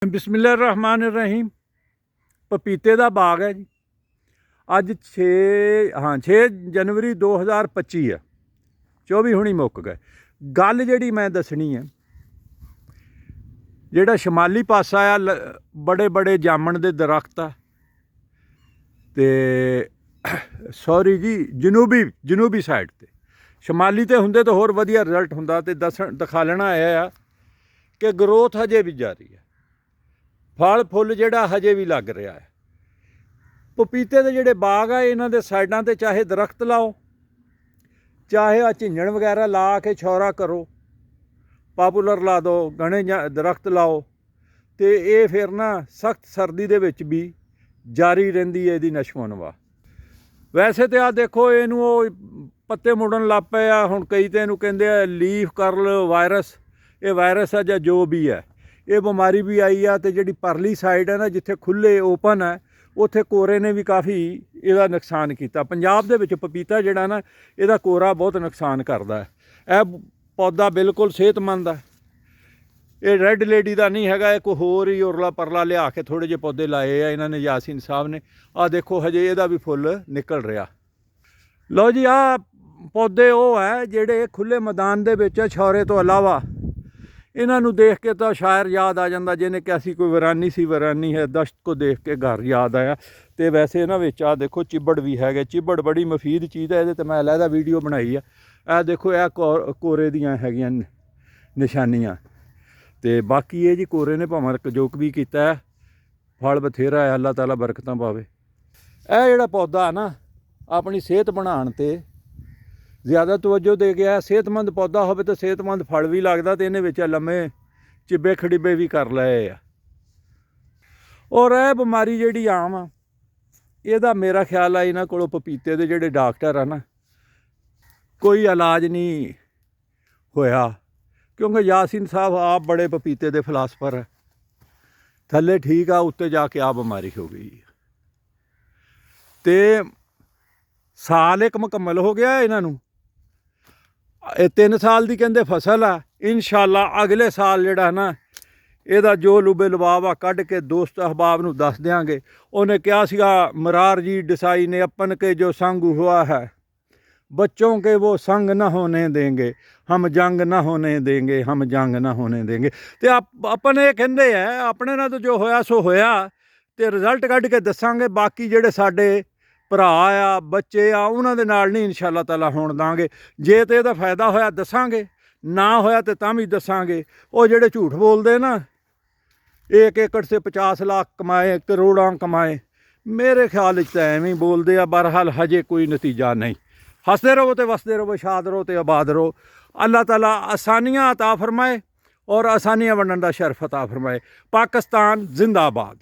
बिस्मिल्लाहिर्रहमानिर्रहीम। पपीते का बाग है जी। अज 6 जनवरी 2025 है। 24 हुणी मुक गए। गल जिहड़ी मैं दसनी है, जिहड़ा शमाली पासा आ बड़े बड़े जामन के दरख्त आ, ते सॉरी जी जनूबी साइड ते शमाली ते हुंदे तो होर वधिया रिजल्ट हुंदा। ते दिखालना है कि ग्रोथ हजे भी जारी है, फल फुल जिहड़ा हजे भी लग रहा है। पपीते के जिहड़े बाग आ इन्हां दे साइडां ते चाहे दरख्त लाओ, चाहे आ झिंझण वगैरह ला के छौरा करो, पापूलर ला दो, घने दरख्त लाओ, तो ये फिर ना सख्त सर्दी दे विच भी जारी रहिंदी है इहदी नशो नवा। वैसे तो आ देखो इनू पत्ते मुड़न लग पे आ हुण, कई तो इनू कहिंदे आ लीफ कर्ल वायरस। ये वायरस है जां जो भी है, ये बीमारी भी आई आ। ते जिहड़ी परली साइड है ना, जिथे खुले ओपन है, उत्थे कोरे ने भी काफ़ी इहदा नुकसान किया। पंजाब दे विच पपीता जिहड़ा ना, इहदा कोरा बहुत नुकसान करदा है। यह पौधा बिल्कुल सेहतमंद है। ये रैड लेडी का नहीं हैगा, कोई होर ही उरला परला लिया के थोड़े जे पौधे लाए आ इन्होंने यासीन साहब ने। आ देखो हजे इहदा भी फुल निकल रहा। लो जी, आ पौधे वो है जिहड़े खुले मैदान दे विच छौरे तो इलावा इन्हों देख के तो शायर याद आ जाता, जिन्हें कि असी कोई वरानी सी, वरानी है, दश्त को देख के घर याद आया। तो वैसे इन्हों आ देखो चिबड़ भी है। चिबड़ बड़ी मफीद चीज़ है, ये मैं अलहदा वीडियो बनाई है। यह देखो यह कोरे दियाँ हैगियां निशानियाँ। तो बाकी ये जी कोरे ने भावें जोक भी किया है, फल बथेरा है, अल्लाह ताला बरकतां पावे। यह जिहड़ा पौधा है ना, अपनी सेहत बनाने ते ज़्यादा तवज्जो दे गया। सेहतमंद पौधा हो तो सेहतमंद फल भी लगता, तो इन्हें लम्मे चिब्बे खड़िब्बे भी कर लए आ। और यह बीमारी जिहड़ी आम आ, इहदा मेरा ख्याल है इन्हां कोलों पपीते दे जिहड़े डॉक्टर आ ना, कोई इलाज नहीं होया, क्योंकि यासीन साहब आप बड़े पपीते दे फिलासफर है। थले ठीक आ, उत्ते जाके आ बीमारी हो गई। तो साल एक मुकम्मल हो गया इन्हों। 3 साल की कहते फसल आ। इंशाअल्लाह अगले साल जिहड़ा ना, ਇਹਦਾ जो लुबे लुबाव आ कढ़ के दोस्त अहबाब नूं दस देंगे। उन्हें कहा सीगा मरार जी देसाई ने, अपन के जो संग हुआ है बच्चों के वो संग न होने देंगे, हम जंग न होने देंगे, हम जंग न होने देंगे। तो अपन ये कहते हैं अपने ना तो जो होया सो होया, तो रिजल्ट कढ़ के दसांगे। बाकी जिहड़े साडे भरा आ, बच्चे आ, उन्हां दे नाल नहीं इंशाअल्लाह ताला होण दांगे। जे तो इहदा फायदा होया दसांगे, ना होया तो तां भी दसांगे। वो जिहड़े झूठ बोलते ना, 1 एकड़ से 50 लाख कमाए, करोड़ां कमाए, मेरे ख्याल तो एवें बोलते आ। बहरहाल हजे कोई नतीजा नहीं। हसते रहो तो वसते रहो, शाद रहो तो आबाद रहो। अल्लाह ताला आसानियाँ अता फरमाए और आसानियाँ वंडण दा शरफ अता फरमाए। पाकिस्तान जिंदाबाद।